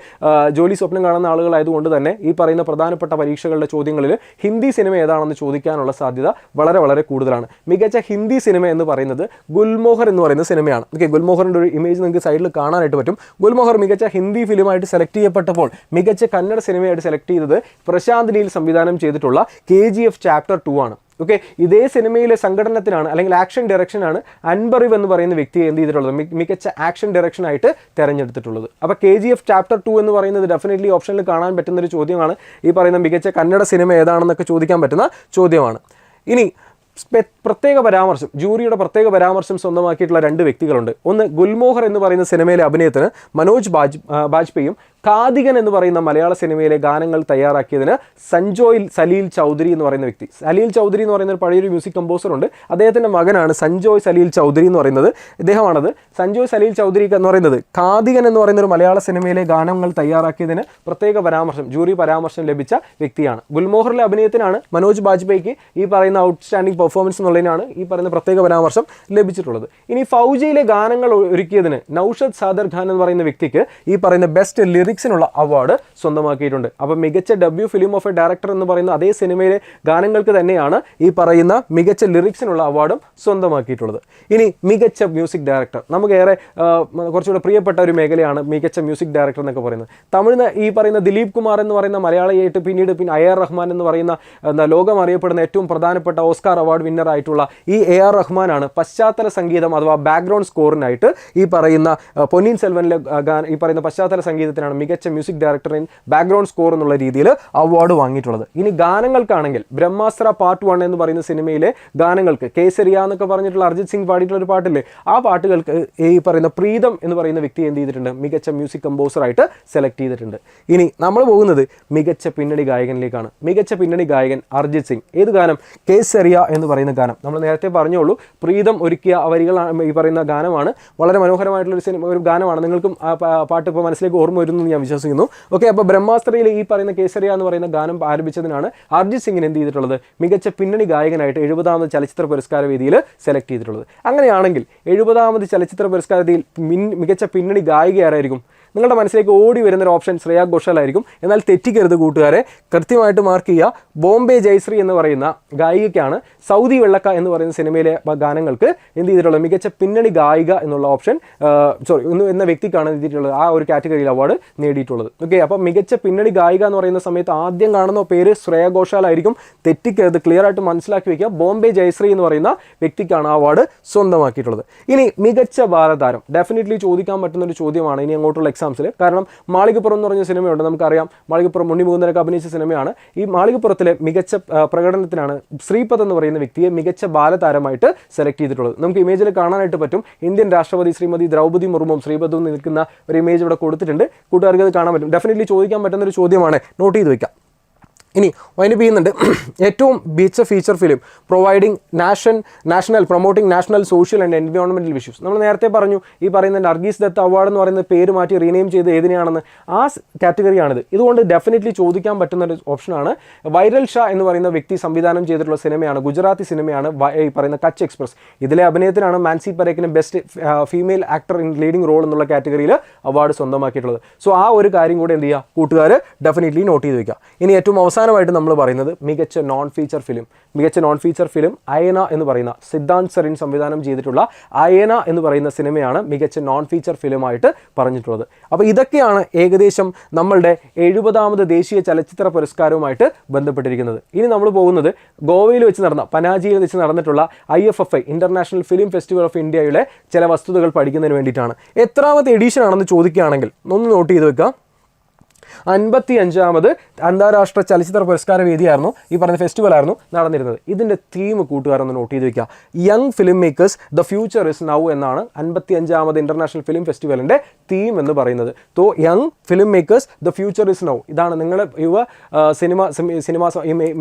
ജോലി സ്വപ്നം കാണുന്ന ആളുകളായതുകൊണ്ട് തന്നെ ഈ പറയുന്ന പ്രധാനപ്പെട്ട പരീക്ഷകളുടെ ചോദ്യങ്ങളിൽ ഹിന്ദി സിനിമ ഏതാണെന്ന് ചോദിക്കാനുള്ള സാധ്യത വളരെ വളരെ കൂടുതലാണ്. മികച്ച ഹിന്ദി സിനിമ എന്ന് പറയുന്നത് ഗുൽമോഹർ എന്ന് പറയുന്ന സിനിമയാണ്. ഓക്കെ, ഗുൽമോഹറിൻ്റെ ഒരു ഇമേജ് നിങ്ങൾക്ക് സൈഡിൽ കാണാനായിട്ട് പറ്റും. ഗുൽമോഹർ മികച്ച ഹിന്ദി ഫിലിമായിട്ട് സെലക്ട് ചെയ്യപ്പെട്ടപ്പോൾ മികച്ച കന്നഡ സിനിമയായിട്ട് സെലക്ട് ചെയ്തത് പ്രശാന്ത് നീൽ സംവിധാനം ചെയ്തിട്ടുള്ള KGF Chapter 2 ആണ്. ഓക്കെ, ഇതേ സിനിമയിലെ സംഘടനത്തിനാണ് അല്ലെങ്കിൽ ആക്ഷൻ ഡയറക്ഷനാണ് അൻബറിവ് എന്ന് പറയുന്ന വ്യക്തിയെ എന്ത് ചെയ്തിട്ടുള്ളത് മികച്ച ആക്ഷൻ ഡയറക്ഷനായിട്ട് തിരഞ്ഞെടുത്തിട്ടുള്ളത്. അപ്പോൾ KGF Chapter 2 എന്ന് പറയുന്നത് ഡെഫിനറ്റ്ലി ഓപ്ഷനിൽ കാണാൻ പറ്റുന്നൊരു ചോദ്യമാണ്. ഈ പറയുന്ന മികച്ച കന്നഡ സിനിമ ഏതാണെന്നൊക്കെ ചോദിക്കാൻ പറ്റുന്ന ചോദ്യമാണ്. ഇനി പ്രത്യേക പരാമർശം, ജൂറിയുടെ പ്രത്യേക പരാമർശം സ്വന്തമാക്കിയിട്ടുള്ള 2 വ്യക്തികളുണ്ട്. ഒന്ന് ഗുൽമോഹർ എന്ന് പറയുന്ന സിനിമയിലെ അഭിനയത്തിന് മനോജ് ബാജ്പേയും കാതികൻ എന്ന് പറയുന്ന മലയാള സിനിമയിലെ ഗാനങ്ങൾ തയ്യാറാക്കിയതിന് സഞ്ജോയ് സലീൽ ചൗധരി എന്ന് പറയുന്ന വ്യക്തി. സലീൽ ചൗധരി എന്ന് പറയുന്ന ഒരു പഴയൊരു മ്യൂസിക് കമ്പോസർ ഉണ്ട്, അദ്ദേഹത്തിൻ്റെ മകനാണ് സഞ്ജോയ് സലീൽ ചൗധരി എന്ന് പറയുന്നത്, ഇദ്ദേഹമാണത്. സഞ്ജോയ് സലീൽ ചൗധരി എന്ന് പറയുന്നത് കാതികൻ എന്ന് പറയുന്ന ഒരു മലയാള സിനിമയിലെ ഗാനങ്ങൾ തയ്യാറാക്കിയതിന് പ്രത്യേക പരാമർശം, ജൂറി പരാമർശം ലഭിച്ച വ്യക്തിയാണ്. ഗുൽമോഹറിലെ അഭിനയത്തിനാണ് മനോജ് ബാജ്പേയിക്ക് ഈ പറയുന്ന ഔട്ട്സ്റ്റാൻഡിംഗ് പെർഫോമൻസ് എന്നുള്ളതിനാണ് ഈ പറയുന്ന പ്രത്യേക പരാമർശം ലഭിച്ചിട്ടുള്ളത്. ഇനി ഫൗജിയിലെ ഗാനങ്ങൾ ഒരുക്കിയതിന് നൗഷദ് സാദർ ഖാൻ എന്ന് പറയുന്ന വ്യക്തിക്ക് ഈ പറയുന്ന ബെസ്റ്റ് ലിറിക്സിനുള്ള അവാർഡ് സ്വന്തമാക്കിയിട്ടുണ്ട്. അപ്പോൾ മികച്ച debut film of a director എന്ന് പറയുന്ന അതേ സിനിമയിലെ ഗാനങ്ങൾക്ക് തന്നെയാണ് ഈ പറയുന്ന മികച്ച ലിറിക്സിനുള്ള അവാർഡും സ്വന്തമാക്കിയിട്ടുള്ളത്. ഇനി മികച്ച മ്യൂസിക് ഡയറക്ടർ, നമുക്കേറെ കുറച്ചുകൂടെ പ്രിയപ്പെട്ട ഒരു മേഖലയാണ് മികച്ച മ്യൂസിക് ഡയറക്ടർ എന്നൊക്കെ പറയുന്നത്. തമിഴ്ന് ഈ പറയുന്ന ദിലീപ് കുമാർ എന്ന് പറയുന്ന മലയാളിയായിട്ട് പിന്നീട് AR റഹ്മാൻ എന്ന് പറയുന്ന ലോകം അറിയപ്പെടുന്ന ഏറ്റവും പ്രധാനപ്പെട്ട ഓസ്കാർ അവാർഡ് വിന്നർ ആയിട്ടുള്ള ഈ AR റഹ്മാനാണ് പശ്ചാത്തല സംഗീതം അഥവാ ബാക്ക്ഗ്രൗണ്ട് സ്കോറിനായിട്ട് ഈ പറയുന്ന പൊന്നിയിൻ സെൽവനിലെ ഈ പറയുന്ന പശ്ചാത്തല സംഗീതത്തിനാണ് മികച്ച music director in background score എന്നുള്ള രീതിയിൽ അവാർഡ് വാങ്ങിയിട്ടുള്ളത്. ഇനി ഗാനങ്ങൾക്കാണെങ്കിൽ ബ്രഹ്മാസ്ത്ര പാർട്ട് 1 എന്ന് പറയുന്ന സിനിമയിലെ ഗാനങ്ങൾക്ക് കേസരിയ എന്നൊക്കെ പറഞ്ഞിട്ടുള്ള അർജിത് സിംഗ് പാടിയിട്ടുള്ള ഒരു പാട്ടില്ലേ, ആ പാട്ടുകൾക്ക് ഈ പറയുന്ന പ്രീതം എന്ന് പറയുന്ന വ്യക്തി എന്ത് ചെയ്തിട്ടുണ്ട്, മികച്ച മ്യൂസിക് കമ്പോസറായിട്ട് സെലക്ട് ചെയ്തിട്ടുണ്ട്. ഇനി നമ്മൾ പോകുന്നത് മികച്ച പിന്നണി ഗായകനിലേക്കാണ്. മികച്ച പിന്നണി ഗായകൻ അർജിത് സിംഗ്. ഏത് ഗാനം? കേസരിയ എന്ന് പറയുന്ന ഗാനം. നമ്മൾ നേരത്തെ പറഞ്ഞോളൂ, പ്രീതം ഒരുക്കിയ വരികളാണ് ഈ പറയുന്ന ഗാനമാണ്. വളരെ മനോഹരമായിട്ടുള്ള ഒരു ഗാനമാണ്. നിങ്ങൾക്കും ആ പാട്ട് ഇപ്പോൾ മനസ്സിലേക്ക് ഓർമ്മ വരുന്നു ഞാൻ വിശ്വസിക്കുന്നു. ഓക്കെ, അപ്പോൾ ബ്രഹ്മാസ്ത്രയിൽ ഈ പറയുന്ന കേസരിയ എന്ന് പറയുന്ന ഗാനം ആരംഭിച്ചതിനാണ് അർജിത് സിംഗിന് എന്ത് ചെയ്തിട്ടുള്ളത്, മികച്ച പിന്നണി ഗായകനായിട്ട് 70ാമത് ചലച്ചിത്ര പുരസ്കാര വേദിയിൽ സെലക്ട് ചെയ്തിട്ടുള്ളത്. അങ്ങനെയാണെങ്കിൽ 70ാമത് ചലച്ചിത്ര പുരസ്കാര വേദിയിൽ മികച്ച പിന്നണി ഗായിക ആരായിരിക്കും? നിങ്ങളുടെ മനസ്സിലേക്ക് ഓടി വരുന്നൊരു ഓപ്ഷൻ ശ്രേയ ഘോഷാൽ ആയിരിക്കും. എന്നാൽ തെറ്റിക്കരുത് കൂട്ടുകാരെ, കൃത്യമായിട്ട് മാർക്ക് ചെയ്യുക. ബോംബെ ജയശ്രീ എന്ന് പറയുന്ന ഗായികയ്ക്കാണ് സൗദി വെള്ളക്ക എന്ന് പറയുന്ന സിനിമയിലെ ഗാനങ്ങൾക്ക് എന്ത് ചെയ്തിട്ടുള്ളത്, മികച്ച പിന്നണി ഗായിക എന്നുള്ള ഓപ്ഷൻ എന്ന വ്യക്തിക്കാണ് എത്തിയിട്ടുള്ളത് ആ ഒരു കാറ്റഗറിയിൽ അവാർഡ് നേടിയിട്ടുള്ളത്. ഓക്കെ, അപ്പോൾ മികച്ച പിന്നണി ഗായിക എന്ന് പറയുന്ന സമയത്ത് ആദ്യം കാണുന്ന പേര് ശ്രേയ ഘോഷാൽ ആയിരിക്കും. തെറ്റിക്കരുത്, ക്ലിയർ ആയിട്ട് മനസ്സിലാക്കി വയ്ക്കുക. ബോംബെ ജയശ്രീ എന്ന് പറയുന്ന വ്യക്തിക്കാണ് ആ അവാർഡ് സ്വന്തമാക്കിയിട്ടുള്ളത്. ഇനി മികച്ച ബാലതാരം, ഡെഫിനറ്റ്ലി ചോദിക്കാൻ പറ്റുന്ന ഒരു ചോദ്യമാണ് ഇനി അങ്ങോട്ടുള്ള എക്സാംസിൽ. കാരണം മാളികപ്പുറം എന്ന് പറഞ്ഞ സിനിമയുണ്ട്, നമുക്കറിയാം. മാളികപ്പുറം ഉണ്ണി മുകുന്ദനൊക്കെ അഭിനയിച്ച സിനിമയാണ്. ഈ മാളികപ്പുറത്തിലെ മികച്ച പ്രകടനത്തിനാണ് ശ്രീപദ് എന്ന് പറയുന്ന വ്യക്തിയെ മികച്ച ബാലതാരമായിട്ട് സെലക്ട് ചെയ്തിട്ടുള്ളത്. നമുക്ക് ഇമേജിൽ കാണാനായിട്ട് പറ്റും. ഇന്ത്യൻ രാഷ്ട്രപതി ശ്രീമതി ദ്രൗപദി മുർമുവും ശ്രീപദും നിൽക്കുന്ന ഒരു ഇമേജ് ഇവിടെ കൊടുത്തിട്ടുണ്ട്. കൂട്ടുകാർക്ക് അത് കാണാൻ പറ്റും. ഡെഫിനറ്റ്ലി ചോദിക്കാൻ പറ്റുന്ന ഒരു ചോദ്യമാണ്, നോട്ട് ചെയ്ത് വയ്ക്കാം. ഇനി വൈൻഡപ്പ് ചെയ്യുന്നുണ്ട്. ഏറ്റവും മികച്ച feature film providing national promoting national social and environmental issues. നമ്മൾ നേരത്തെ പറഞ്ഞു ഈ പറയുന്ന നർഗീസ് ദത്ത് അവാർഡ് എന്ന് പറയുന്ന പേര് മാറ്റി റീനെയിം ചെയ്ത് ഏതിനെയാണെന്ന്, ആ കാറ്റഗറിയാണിത്. ഇതുകൊണ്ട് ഡെഫിനറ്റ്ലി ചോദിക്കാൻ പറ്റുന്ന ഒരു ഓപ്ഷനാണ്. വൈരൽ ഷാ എന്ന് പറയുന്ന വ്യക്തി സംവിധാനം ചെയ്തിട്ടുള്ള സിനിമയാണ്, ഗുജറാത്തി സിനിമയാണ് ഈ പറയുന്ന കച്ച് എക്സ്പ്രസ്. ഇതിലെ അഭിനയത്തിനാണ് മാൻസി പരേഖിന് best female actor in leading role എന്നുള്ള കാറ്റഗറിയിൽ അവാർഡ് സ്വന്തമാക്കിയിട്ടുള്ളത്. സോ ആ ഒരു കാര്യം കൂടെ എന്ത് ചെയ്യുക കൂട്ടുകാർ ഡെഫിനറ്റ്ലി നോട്ട് ചെയ്ത് വയ്ക്കുക. ഇനി ഏറ്റവും അവസാനമായിട്ട് നമ്മൾ പറയുന്നത് മികച്ച നോൺ ഫീച്ചർ ഫിലിം. മികച്ച നോൺ ഫീച്ചർ ഫിലിം അയന എന്ന് പറയുന്ന സിദ്ധാന്ത് സരിൻ സംവിധാനം ചെയ്തിട്ടുള്ള അയന എന്ന് പറയുന്ന സിനിമയാണ് മികച്ച നോൺ ഫീച്ചർ ഫിലിമായിട്ട് പറഞ്ഞിട്ടുള്ളത്. അപ്പോൾ ഇതൊക്കെയാണ് ഏകദേശം നമ്മളുടെ 70ാമത് ദേശീയ ചലച്ചിത്ര പുരസ്കാരവുമായിട്ട് ബന്ധപ്പെട്ടിരിക്കുന്നത്. ഇനി നമ്മൾ പോകുന്നത് ഗോവയിൽ വെച്ച് നടന്ന പനാജിയിൽ വെച്ച് നടന്നിട്ടുള്ള IFFI international film festival of ഇന്ത്യയുടെ ചില വസ്തുതകൾ പഠിക്കുന്നതിന് വേണ്ടിയിട്ടാണ്. എത്രാമത്തെ എഡിഷൻ ആണെന്ന് ചോദിക്കുകയാണെങ്കിൽ ഒന്ന് നോട്ട് ചെയ്ത് വെക്കുക. 55ാമത് അന്താരാഷ്ട്ര ചലച്ചിത്ര പുരസ്കാര വേദിയായിരുന്നു, ഈ പറഞ്ഞ ഫെസ്റ്റിവലായിരുന്നു നടന്നിരുന്നത്. ഇതിൻ്റെ തീം കൂട്ടുകാരൊന്ന് നോട്ട് ചെയ്ത് വയ്ക്കുക. Young film makers the future is now എന്നാണ് 55ാമത് ഇൻ്റർനാഷണൽ ഫിലിം ഫെസ്റ്റിവലിൻ്റെ തീം എന്ന് പറയുന്നത്. Young film makers the future is now. ഇതാണ് നിങ്ങളുടെ സിനിമ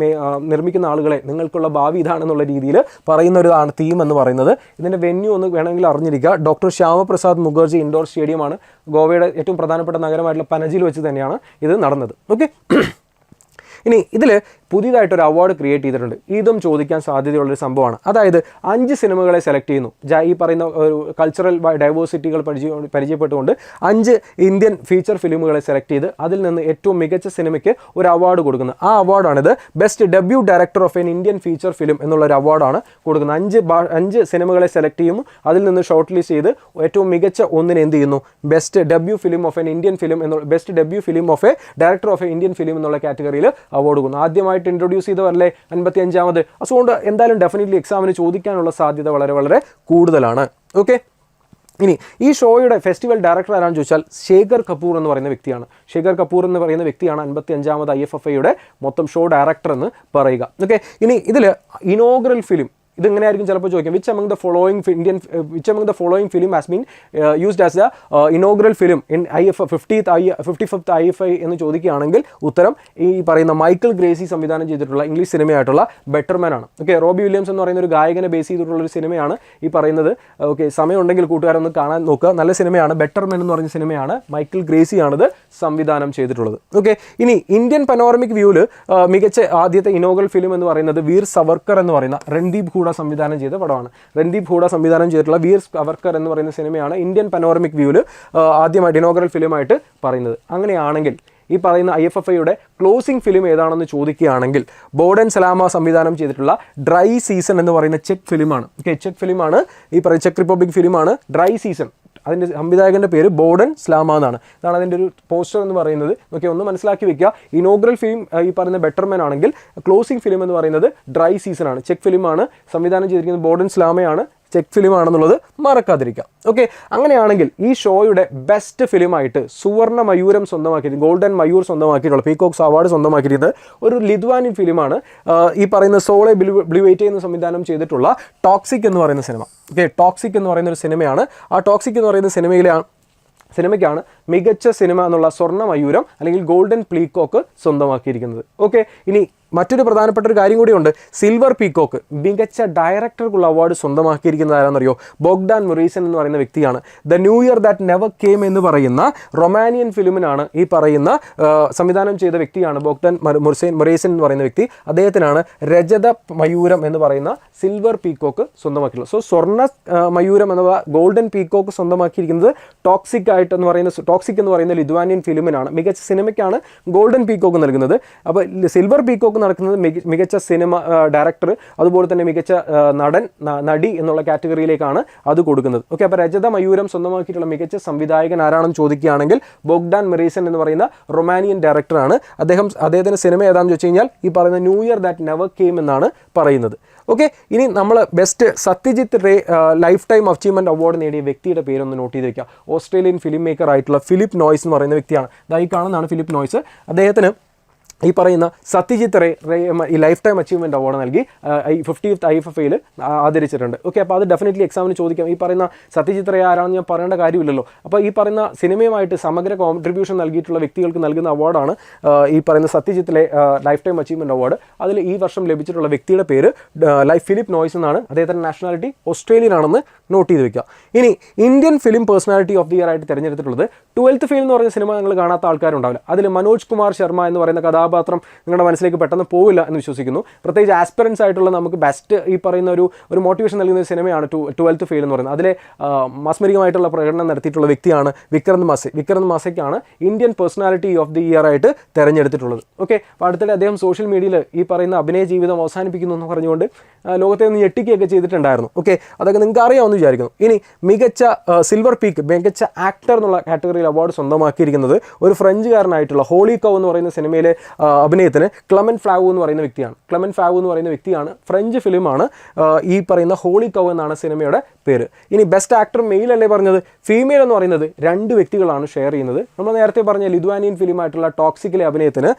നിർമ്മിക്കുന്ന ആളുകളെ നിങ്ങൾക്കുള്ള ഭാവി ഇതാണെന്നുള്ള രീതിയിൽ പറയുന്ന ഒരു തീം എന്ന് പറയുന്നത്. ഇതിൻ്റെ വെന്യൂ ഒന്ന് വേണമെങ്കിൽ അറിഞ്ഞിരിക്കുക. Doctor Shyamaprasad Mukherjee indoor സ്റ്റേഡിയമാണ്. ഗോവയുടെ ഏറ്റവും പ്രധാനപ്പെട്ട നഗരമായിട്ടുള്ള പനജിയിൽ വെച്ച് തന്നെയാണ് ഇത് നടന്നത്. ഓക്കെ, ഇനി ഇതിൽ പുതിയതായിട്ടൊരു അവാർഡ് ക്രിയേറ്റ് ചെയ്തിട്ടുണ്ട്. ഇതും ചോദിക്കാൻ സാധ്യതയുള്ളൊരു സംഭവമാണ്. അതായത് 5 സിനിമകളെ സെലക്ട് ചെയ്യുന്നു. ഈ പറയുന്ന ഒരു കൾച്ചറൽ ഡൈവേഴ്സിറ്റികൾ പരിചയപ്പെട്ടുകൊണ്ട് 5 ഇന്ത്യൻ ഫീച്ചർ ഫിലിമുകളെ സെലക്ട് ചെയ്ത് അതിൽ നിന്ന് ഏറ്റവും മികച്ച സിനിമയ്ക്ക് ഒരു അവാർഡ് കൊടുക്കുന്നത്. ആ അവാർഡാണിത്. Best debut director of an Indian feature film എന്നുള്ളൊരു അവാർഡാണ് കൊടുക്കുന്നത്. 5 സിനിമകളെ സെലക്ട് ചെയ്യുന്നു. അതിൽ നിന്ന് ഷോർട്ട് ലിസ്റ്റ് ചെയ്ത് ഏറ്റവും മികച്ച ഒന്നിന് എന്ത് ചെയ്യുന്നു, best debut film of an Indian film എന്നുള്ള best debut film of a director of a Indian film എന്നുള്ള കാറ്റഗറിയിൽ അവാർഡ് കൊടുക്കുന്നു. ആദ്യമായിട്ട് ഇൻട്രൊഡ്യൂസ് ചെയ്തവരല്ലേ 55ാമത്. അതുകൊണ്ട് എന്തായാലും ഡെഫിനറ്റ്ലി എക്സാമിന് ചോദിക്കാനുള്ള സാധ്യത വളരെ വളരെ കൂടുതലാണ്. ഓക്കെ, ഇനി ഈ ഷോയുടെ ഫെസ്റ്റിവൽ ഡയറക്ടർ ആരാണെന്ന് ചോദിച്ചാൽ ശേഖർ കപൂർ എന്ന് പറയുന്ന വ്യക്തിയാണ്. ശേഖർ കപൂർ എന്ന് പറയുന്ന വ്യക്തിയാണ് 55ാമത് IFFIയുടെ മൊത്തം ഷോ ഡയറക്ടർ എന്ന് പറയുക. ഓക്കെ, ഇനി ഇതിൽ ഇനോഗ്രൽ ഫിലിം ഇതിങ്ങനെയായിരിക്കും ചിലപ്പോൾ ചോദിക്കാം. Which among the following film has been used as the inaugural film in 55th IFFI എന്ന് ചോദിക്കുകയാണെങ്കിൽ ഉത്തരം ഈ പറയുന്ന മൈക്കിൾ ഗ്രേസി സംവിധാനം ചെയ്തിട്ടുള്ള ഇംഗ്ലീഷ് സിനിമയായിട്ടുള്ള ബെറ്റർമാൻ ആണ്. ഓക്കെ, റോബി വില്യംസ് എന്ന് പറയുന്ന ഒരു ഗായകനെ ബേസ് ചെയ്തിട്ടുള്ള ഒരു സിനിമയാണ് ഈ പറയുന്നത്. ഓക്കെ, സമയമുണ്ടെങ്കിൽ കൂട്ടുകാരൊന്ന് കാണാൻ നോക്കുക. നല്ല സിനിമയാണ്. ബെറ്റർമാൻ എന്ന് പറഞ്ഞ സിനിമയാണ്. മൈക്കിൾ ഗ്രേസിയാണിത് സംവിധാനം ചെയ്തിട്ടുള്ളത്. ഓക്കെ, ഇനി ഇന്ത്യൻ പനോറമിക് വ്യൂവിൽ മികച്ച ആദ്യത്തെ ഇനോഗ്രൽ ഫിലിം എന്ന് പറയുന്നത് വീർ സവർക്കർ എന്ന് പറയുന്ന രൺദീപ് ഹൂഡ സംവിധാനം ചെയ്ത പടമാണ്. രൺദീപ് ഹൂഡ സംവിധാനം ചെയ്തിട്ടുള്ള വീർ സവർക്കർ എന്ന് പറയുന്ന സിനിമയാണ് ഇന്ത്യൻ പനോറമിക് വ്യൂവിൽ ആദ്യമായിട്ട് ഇനോഗ്രൽ ഫിലിമായിട്ട് പറയുന്നത്. അങ്ങനെയാണെങ്കിൽ ഈ പറയുന്ന IFFIയുടെ ക്ലോസിംഗ് ഫിലിം ഏതാണെന്ന് ചോദിക്കുകയാണെങ്കിൽ ബോർഡൻ സലാമ സംവിധാനം ചെയ്തിട്ടുള്ള ഡ്രൈ സീസൺ എന്ന് പറയുന്ന ചെക്ക് ഫിലിമാണ്. ഓക്കെ, ചെക്ക് ഫിലിമാണ്. ഈ പറയുന്ന ചെക്ക് റിപ്പബ്ലിക് ഫിലിമാണ് ഡ്രൈ സീസൺ. അതിൻ്റെ സംവിധായകൻ്റെ പേര് ബോർഡൻ സ്ലാമ എന്നാണ്. ഇതാണ് അതിൻ്റെ ഒരു പോസ്റ്റർ എന്ന് പറയുന്നത്. ഓക്കെ, ഒന്ന് മനസ്സിലാക്കി വെക്കുക. ഇനോഗ്രൽ ഫിലിം ഈ പറയുന്ന ബെറ്റർമാൻ ആണെങ്കിൽ ക്ലോസിംഗ് ഫിലിം എന്ന് പറയുന്നത് ഡ്രൈ സീസൺ ആണ്. ചെക്ക് ഫിലിമാണ്. സംവിധാനം ചെയ്തിരിക്കുന്നത് ബോർഡൻ സ്ലാമയാണ്. ചെക്ക് ഫിലിം ആണെന്നുള്ളത് മറക്കാതിരിക്കാം. ഓക്കെ, അങ്ങനെയാണെങ്കിൽ ഈ ഷോയുടെ ബെസ്റ്റ് ഫിലിമായിട്ട് സുവർണ്ണ മയൂരം സ്വന്തമാക്കിയിട്ട് ഗോൾഡൻ മയൂർ സ്വന്തമാക്കിയിട്ടുള്ള പീകോക്സ് അവാർഡ് സ്വന്തമാക്കിയിട്ട് ഒരു ലിത്വാനിയൻ ഫിലിമാണ് ഈ പറയുന്ന സോളെ ബ്ലുവേറ്റെ എന്ന് സംവിധാനം ചെയ്തിട്ടുള്ള ടോക്സിക് എന്ന് പറയുന്ന സിനിമ. ഓക്കെ, ടോക്സിക് എന്ന് പറയുന്ന ഒരു സിനിമയാണ്. ആ ടോക്സിക് എന്ന് പറയുന്ന സിനിമയ്ക്കാണ് മികച്ച സിനിമ എന്നുള്ള സ്വർണ്ണ മയൂരം അല്ലെങ്കിൽ ഗോൾഡൻ പീകോക്ക് സ്വന്തമാക്കിയിരിക്കുന്നത്. ഓക്കെ, ഇനി മറ്റൊരു പ്രധാനപ്പെട്ട ഒരു കാര്യം കൂടിയുണ്ട്. സിൽവർ പീകോക്ക് മികച്ച ഡയറക്ടർക്കുള്ള അവാർഡ് സ്വന്തമാക്കിയിരിക്കുന്നത് ആരാണെന്നറിയോ? ബോഗ്ഡാൻ മൊറീസൻ എന്ന് പറയുന്ന വ്യക്തിയാണ്. The new year that never came എന്ന് പറയുന്ന റൊമാനിയൻ ഫിലിമിനാണ് ഈ പറയുന്ന സംവിധാനം ചെയ്ത വ്യക്തിയാണ് ബോഗ്ഡാൻ മൊറീസൻ എന്ന് പറയുന്ന വ്യക്തി. അദ്ദേഹത്തിനാണ് രജത മയൂരം എന്ന് പറയുന്ന സിൽവർ പീകോക്ക് സ്വന്തമാക്കിയിട്ടുള്ളത്. സോ സ്വർണ്ണ മയൂരം അഥവാ ഗോൾഡൻ പീകോക്ക് സ്വന്തമാക്കിയിരിക്കുന്നത് ടോക്സിക് എന്ന് പറയുന്ന ലിത്വാനിയൻ ഫിലിമിനാണ്. മികച്ച സിനിമയ്ക്കാണ് ഗോൾഡൻ പീകോക്ക് നൽകുന്നത്. അപ്പോൾ സിൽവർ പീകോക്ക് നടക്കുന്നത് മികച്ച സിനിമ ഡയറക്ടർ അതുപോലെ തന്നെ മികച്ച നടി എന്നുള്ള കാറ്റഗറിയിലേക്കാണ് അത് കൊടുക്കുന്നത്. ഓക്കെ, അപ്പോൾ രജത മയൂരം സ്വന്തമാക്കിയിട്ടുള്ള മികച്ച സംവിധായകൻ ആരാണെന്ന് ചോദിക്കുകയാണെങ്കിൽ ബോഗ്ഡാൻ മൊറീസൻ എന്ന് പറയുന്ന റൊമാനിയൻ ഡയറക്ടറാണ്. അദ്ദേഹത്തിൻ്റെ സിനിമ ഏതാണെന്ന് ചോദിച്ചു കഴിഞ്ഞാൽ ഈ പറയുന്ന new year that never came എന്നാണ് പറയുന്നത്. ഓക്കെ, ഇനി നമ്മൾ best Satyajit Ray lifetime achievement award നേടിയ വ്യക്തിയുടെ പേരൊന്ന് നോട്ട് ചെയ്ത് വയ്ക്കുക. ഓസ്ട്രേലിയൻ ഫിലിം മേക്കർ ആയിട്ടുള്ള ഫിലിപ്പ് നോയ്സ് എന്ന് പറയുന്ന വ്യക്തിയാണ്. ഇതായി കാണുന്നതാണ് ഫിലിപ്പ് നോയ്സ്. അദ്ദേഹത്തിന് ഈ പറയുന്ന സത്യജിത്ത് റേ ഈ ലൈഫ് ടൈം അച്ചീവ്മെൻറ്റ് അവാർഡ് നൽകി 50th IFFIയിൽ ആദരിച്ചിട്ടുണ്ട്. ഓക്കെ, അപ്പോൾ അത് ഡെഫിനറ്റ്ലി എക്സാമിന് ചോദിക്കാം. ഈ പറയുന്ന സത്യജിത്ത് റേ ആരാണെന്ന് ഞാൻ പറയേണ്ട കാര്യമില്ലല്ലോ. അപ്പോൾ ഈ പറയുന്ന സിനിമയുമായിട്ട് സമഗ്ര കോൺട്രിബ്യൂഷൻ നൽകിയിട്ടുള്ള വ്യക്തികൾക്ക് നൽകുന്ന അവാർഡാണ് ഈ പറയുന്ന Satyajit life time achievement award. അതിൽ ഈ വർഷം ലഭിച്ചിട്ടുള്ള വ്യക്തിയുടെ പേര് ഫിലിപ്പ് നോയ്സ് എന്നാണ്. അദ്ദേഹത്തിൻ്റെ നാഷണാലിറ്റി ഓസ്ട്രേലിയൻ ആണെന്ന് നോട്ട് ചെയ്ത് വെക്കുക. ഇനി Indian film personality of the year ആയിട്ട് തിരഞ്ഞെടുത്തിട്ടുള്ളത് 12th ഫെയിൽ എന്ന് പറയുന്ന സിനിമ നിങ്ങൾ കാണാത്ത ആൾക്കാരുണ്ടാവില്ല. അതിൽ മനോജ് കുമാർ ശർമ്മ എന്ന് പറയുന്ന കഥാപാത്രം നിങ്ങളുടെ മനസ്സിലേക്ക് പെട്ടെന്ന് പോവില്ല എന്ന് വിശ്വസിക്കുന്നു. പ്രത്യേകിച്ച് ആസ്പിറൻസ് ആയിട്ടുള്ള നമുക്ക് ബെസ്റ്റ് ഈ പറയുന്ന ഒരു മോട്ടിവേഷൻ നൽകുന്ന ഒരു സിനിമയാണ് 12th ഫെയിൽ എന്ന് പറയുന്നത്. അതിലെ മാസ്മരികമായിട്ടുള്ള പ്രകടനം നടത്തിയിട്ടുള്ള വ്യക്തിയാണ് വിക്രന്ത് മാസയ്ക്കാണ് Indian personality of the year ആയിട്ട് തിരഞ്ഞെടുത്തിട്ടുള്ളത്. ഓക്കെ, അപ്പോൾ അടുത്തിടെ അദ്ദേഹം സോഷ്യൽ മീഡിയയിൽ ഈ പറയുന്ന അഭിനയ ജീവിതം അവസാനിപ്പിക്കുന്നു എന്ന് പറഞ്ഞുകൊണ്ട് ലോകത്തെ ഒന്ന് ഞെട്ടിക്കുകയൊക്കെ ചെയ്തിട്ടുണ്ടായിരുന്നു. ഓക്കെ, അതൊക്കെ നിങ്ങൾക്ക് അറിയാമെന്ന് വിചാരിക്കുന്നു. ഇനി മികച്ച സിൽവർ പീക്ക് മികച്ച ആക്ടർ എന്നുള്ള കാറ്റഗറിയിൽ അവാർഡ് സ്വന്തമാക്കിയിരിക്കുന്നത് ഒരു ഫ്രഞ്ചുകാരനായിട്ടുള്ള ഹോളി കൗ എന്ന് പറയുന്ന സിനിമയിലെ അഭിനയത്തിന് ക്ലെമൻ ഫ്ലാവോ എന്ന് പറയുന്ന വ്യക്തിയാണ്. ക്ലെമൻ ഫ്ലാവോ എന്ന് പറയുന്ന വ്യക്തിയാണ്. ഫ്രഞ്ച് ഫിലിമാണ് ഈ പറയുന്ന ഹോളി കൗ എന്നാണ് സിനിമയുടെ പേര്. ഇനി ബെസ്റ്റ് ആക്ടർ മെയിൽ അല്ലേ പറഞ്ഞത്, ഫീമെയിൽ എന്ന് പറയുന്നത് 2 വ്യക്തികളാണ് ഷെയർ ചെയ്യുന്നത്. നമ്മൾ നേരത്തെ പറഞ്ഞ ലിത്വാനിയൻ ഫിലിമായിട്ടുള്ള ടോക്സിക്കിലെ അഭിനയത്തിന്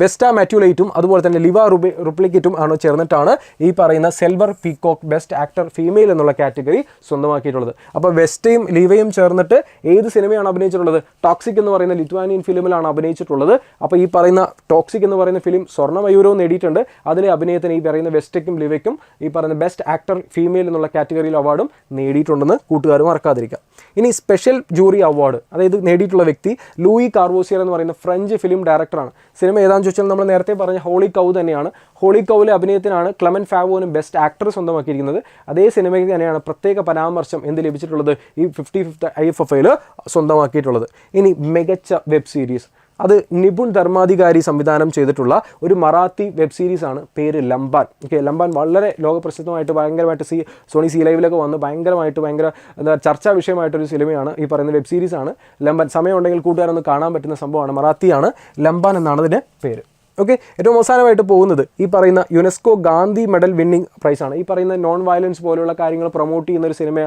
വെസ്റ്റ മാറ്റ്യുലൈറ്റും അതുപോലെ തന്നെ ലിവ റുപ്ലിക്കറ്റും ആണ് ചേർന്നിട്ടാണ് ഈ പറയുന്ന silver peacock best actor female എന്നുള്ള കാറ്റഗറി സ്വന്തമാക്കിയിട്ടുള്ളത്. അപ്പോൾ വെസ്റ്റയും ലിവയും ചേർന്നിട്ട് ഏത് സിനിമയാണ് അഭിനയിച്ചിട്ടുള്ളത്? ടോക്സിക് എന്ന് പറയുന്ന ലിത്വാനിയൻ ഫിലിമിലാണ് അഭിനയിച്ചിട്ടുള്ളത്. അപ്പോൾ ഈ പറയുന്ന ടോക്സിക് എന്ന് പറയുന്ന ഫിലിം സ്വർണ്ണമയൂരവും നേടിയിട്ടുണ്ട്. അതിലെ അഭിനയത്തിന് ഈ പറയുന്ന വെസ്റ്റയ്ക്കും ലിവയ്ക്കും ഈ പറയുന്ന ബെസ്റ്റ് ആക്ടർ ഫീമെയിൽ എന്നുള്ള കാറ്റഗറിയിൽ അവാർഡും നേടിയിട്ടുണ്ടെന്ന് കൂട്ടുകാർ മറക്കാതിരിക്കുക. ഇനി സ്പെഷ്യൽ ജൂറി അവാർഡ് അതായത് നേടിയിട്ടുള്ള വ്യക്തി ലൂയി കാർവോസിയർ എന്ന് പറയുന്ന ഫ്രഞ്ച് ഫിലിം ഡയറക്ടറാണ്. സിനിമ ഏതാണെന്ന് ചോദിച്ചാൽ നമ്മൾ നേരത്തെ പറഞ്ഞ ഹോളി കൗ തന്നെയാണ്. ഹോളി കൗവിലെ അഭിനയത്തിനാണ് ക്ലെമൻ ഫാവോന് ബെസ്റ്റ് ആക്ടർ സ്വന്തമാക്കിയിരിക്കുന്നത്. അതേ സിനിമയ്ക്ക് തന്നെയാണ് പ്രത്യേക പരാമർശം എന്ത് ലഭിച്ചിട്ടുള്ളത്, ഈ 55th IFFIയിൽ സ്വന്തമാക്കിയിട്ടുള്ളത്. ഇനി മികച്ച വെബ് സീരീസ്, അത് നിപുൺ ധർമാധികാരി സംവിധാനം ചെയ്തിട്ടുള്ള ഒരു മറാത്തി വെബ് സീരീസാണ്, പേര് ലംബാൻ. ഓക്കെ, ലംബാൻ വളരെ ലോകപ്രസിദ്ധമായിട്ട് ഭയങ്കരമായിട്ട് സോണി സി ലൈവിലൊക്കെ വന്ന് ഭയങ്കര എന്താ ചർച്ചാ വിഷയമായിട്ടൊരു സിനിമയാണ് ഈ പറയുന്ന വെബ് സീരീസാണ് ലംബാൻ. സമയമുണ്ടെങ്കിൽ കൂട്ടുകാരൊന്ന് കാണാൻ പറ്റുന്ന സംഭവമാണ്. മറാത്തിയാണ്, ലംബാൻ എന്നാണ് അതിൻ്റെ പേര്. ഓക്കെ, ഏറ്റവും അവസാനമായിട്ട് പോകുന്നത് ഈ പറയുന്ന യുനെസ്കോ ഗാന്ധി മെഡൽ വിന്നിംഗ് പ്രൈസാണ്. ഈ പറയുന്ന നോൺ വയലൻസ് പോലെയുള്ള കാര്യങ്ങൾ പ്രൊമോട്ട് ചെയ്യുന്ന ഒരു സിനിമ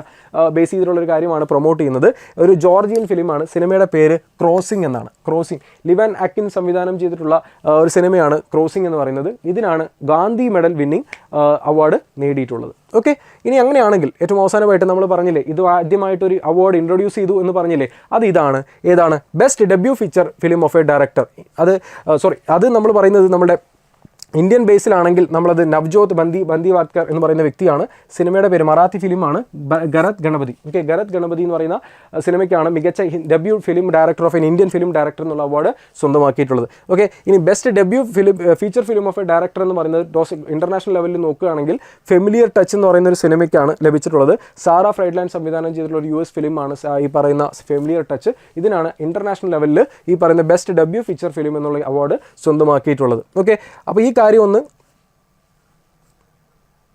ബേസ് ചെയ്തിട്ടുള്ളൊരു കാര്യമാണ് പ്രൊമോട്ട് ചെയ്യുന്നത്. ഒരു ജോർജിയൻ ഫിലിമാണ്. സിനിമയുടെ പേര് ക്രോസിംഗ് എന്നാണ്. ക്രോസിംഗ് ലിവാൻ അക്കിൻ സംവിധാനം ചെയ്തിട്ടുള്ള ഒരു സിനിമയാണ് ക്രോസിംഗ് എന്ന് പറയുന്നത്. ഇതിനാണ് ഗാന്ധി മെഡൽ വിന്നിംഗ് അവാർഡ് നേടിയിട്ടുള്ളത്. ഓക്കെ, ഇനി അങ്ങനെയാണെങ്കിൽ ഏറ്റവും അവസാനമായിട്ട് നമ്മൾ പറഞ്ഞില്ലേ, ഇത് ആദ്യമായിട്ടൊരു അവാർഡ് ഇൻട്രൊഡ്യൂസ് ചെയ്തു എന്ന് പറഞ്ഞില്ലേ, അത് ഇതാണ്. ഏതാണ്? Best debut feature film of a director. അത് നമ്മൾ പറയുന്നത് നമ്മുടെ ഇന്ത്യൻ ബേസിലാണെങ്കിൽ നമ്മളത് നവ്ജോത് ബന്ദിവാദ്കർ എന്ന് പറയുന്ന വ്യക്തിയാണ്. സിനിമയുടെ പേര് മറാത്തി ഫിലിമാണ് ഗരത് ഗണപതി. ഓക്കെ, ഗരത് ഗണപതി എന്ന് പറയുന്ന സിനിമയ്ക്കാണ് മികച്ച debut film director of an Indian film director എന്നുള്ള അവാർഡ് സ്വന്തമാക്കിയിട്ടുള്ളത്. ഓക്കെ, ഇനി best debut feature film of a director എന്ന് പറയുന്നത് ഇന്റർനാഷണൽ ലെവലിൽ നോക്കുകയാണെങ്കിൽ ഫെമിലിയർ ടച്ച് എന്ന് പറയുന്ന ഒരു സിനിമയ്ക്കാണ് ലഭിച്ചിട്ടുള്ളത്. സാറ ഫ്രൈഡ്ലാൻഡ് സംവിധാനം ചെയ്തിട്ടുള്ള ഒരു US ഫിലിമാണ് ഈ പറയുന്ന ഫെമിലിയർ ടച്ച്. ഇതിനാണ് ഇന്റർനാഷണൽ ലെവലിൽ ഈ പറയുന്ന ബെസ്റ്റ് ഡെബ്യൂ ഫീച്ചർ ഫിലിം എന്നുള്ള അവാർഡ് സ്വന്തമാക്കിയിട്ടുള്ളത്. ഓക്കെ, അപ്പോൾ ഈ കാര്യം ഒന്ന്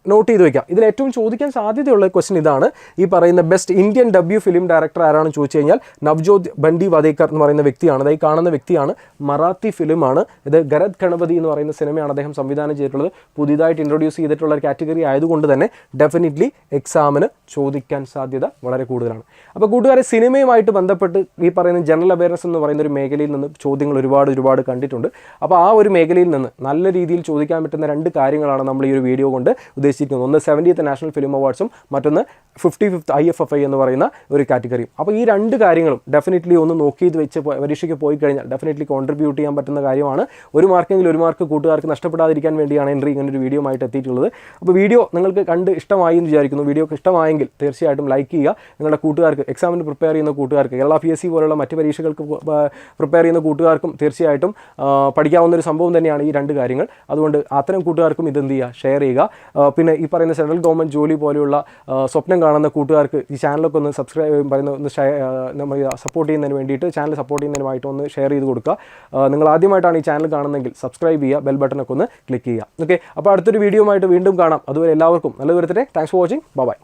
നോട്ട് ചെയ്ത് വയ്ക്കാം. ഇതിൽ ഏറ്റവും ചോദിക്കാൻ സാധ്യതയുള്ള ക്വസ്റ്റ്യൻ ഇതാണ്. ഈ പറയുന്ന best Indian debut film director ആരാണെന്ന് ചോദിച്ചു കഴിഞ്ഞാൽ നവ്ജോത് ബന്ദിവാദേക്കർ എന്ന് പറയുന്ന വ്യക്തിയാണ്. അതായത് കാണുന്ന വ്യക്തിയാണ്. മറാത്തി ഫിലിമാണ്. ഇത് ഗരത് ഗണപതി എന്ന് പറയുന്ന സിനിമയാണ് അദ്ദേഹം സംവിധാനം ചെയ്തിട്ടുള്ളത്. പുതിയതായിട്ട് ഇൻട്രൊഡ്യൂസ് ചെയ്തിട്ടുള്ള ഒരു കാറ്റഗറി ആയതുകൊണ്ട് തന്നെ ഡെഫിനിറ്റ്ലി എക്സാമിന് ചോദിക്കാൻ സാധ്യത വളരെ കൂടുതലാണ്. അപ്പോൾ കൂട്ടുകാരെ, സിനിമയുമായിട്ട് ബന്ധപ്പെട്ട് ഈ പറയുന്ന ജനറൽ അവയർനെസ് എന്ന് പറയുന്ന ഒരു മേഖലയിൽ നിന്ന് ചോദ്യങ്ങൾ ഒരുപാട് കണ്ടിട്ടുണ്ട്. അപ്പോൾ ആ ഒരു മേഖലയിൽ നിന്ന് നല്ല രീതിയിൽ ചോദിക്കാൻ പറ്റുന്ന 2 കാര്യങ്ങളാണ് നമ്മൾ ഈ ഒരു വീഡിയോ കൊണ്ട് ഉദ്ദേശിക്കുന്നത്. ഒന്ന് 70th നാഷണൽ ഫിലിം അവാർഡ്സും മറ്റൊന്ന് 55th IFFI എന്ന് പറയുന്ന ഒരു കാറ്റഗറിയും. അപ്പോൾ ഈ 2 കാര്യങ്ങളും ഡെഫിനറ്റ്ലി ഒന്ന് നോക്കി വെച്ച് പരീക്ഷയ്ക്ക് പോയി കഴിഞ്ഞാൽ ഡെഫിനറ്റ്ലി കോൺട്രിബ്യൂട്ട് ചെയ്യാൻ പറ്റുന്ന കാര്യമാണ്. ഒരു മാർക്കെങ്കിലും ഒരു മാർക്ക് കൂട്ടുകാർക്ക് നഷ്ടപ്പെടാതിരിക്കാൻ വേണ്ടിയാണ് എൻട്രി ഇങ്ങനൊരു വീഡിയോ ആയിട്ട് എത്തിയിട്ടുള്ളത്. അപ്പോൾ വീഡിയോ നിങ്ങൾക്ക് കണ്ട് ഇഷ്ടമായി എന്ന് വിചാരിക്കുന്നു. വീഡിയോ ഇഷ്ടമായെങ്കിൽ തീർച്ചയായിട്ടും ലൈക്ക് ചെയ്യുക. നിങ്ങളുടെ കൂട്ടുകാർക്ക്, എക്സാമിന് പ്രിപ്പയർ ചെയ്യുന്ന കൂട്ടുകാർക്ക്, കേരള PSC പോലുള്ള മറ്റ് പരീക്ഷകൾക്ക് പ്രിപ്പയർ ചെയ്യുന്ന കൂട്ടുകാർക്കും തീർച്ചയായിട്ടും പഠിക്കാവുന്ന ഒരു സംഭവം തന്നെയാണ് ഈ 2 കാര്യങ്ങൾ. അതുകൊണ്ട് അത്തരം കൂട്ടുകാർക്കും ഇതെന്ത് ചെയ്യുക, ഷെയർ ചെയ്യുക. പിന്നെ ഈ പറയുന്ന സെൻട്രൽ ഗവൺമെൻറ് ജോലി പോലെയുള്ള സ്വപ്നം കാണുന്ന കൂട്ടുകാർക്ക് ഈ ചാനലൊക്കെ ഒന്ന് സപ്പോർട്ട് ചെയ്യുന്നതിന് വേണ്ടിയിട്ട്, ചാനൽ സപ്പോർട്ട് ചെയ്യുന്നതിനുമായിട്ട് ഒന്ന് ഷെയർ ചെയ്ത് കൊടുക്കുക. നിങ്ങൾ ആദ്യമായിട്ടാണ് ഈ ചാനൽ കാണുന്നതെങ്കിൽ സബ്സ്ക്രൈബ് ചെയ്യുക, ബെൽ ബട്ടനൊക്കെ ഒന്ന് ക്ലിക്ക് ചെയ്യുക. ഓക്കെ, അപ്പോൾ അടുത്തൊരു വീഡിയോ ആയിട്ട് വീണ്ടും കാണാം. അതുവരെ എല്ലാവർക്കും നല്ലത് വരട്ടെ. Thanks for watching. ബൈ.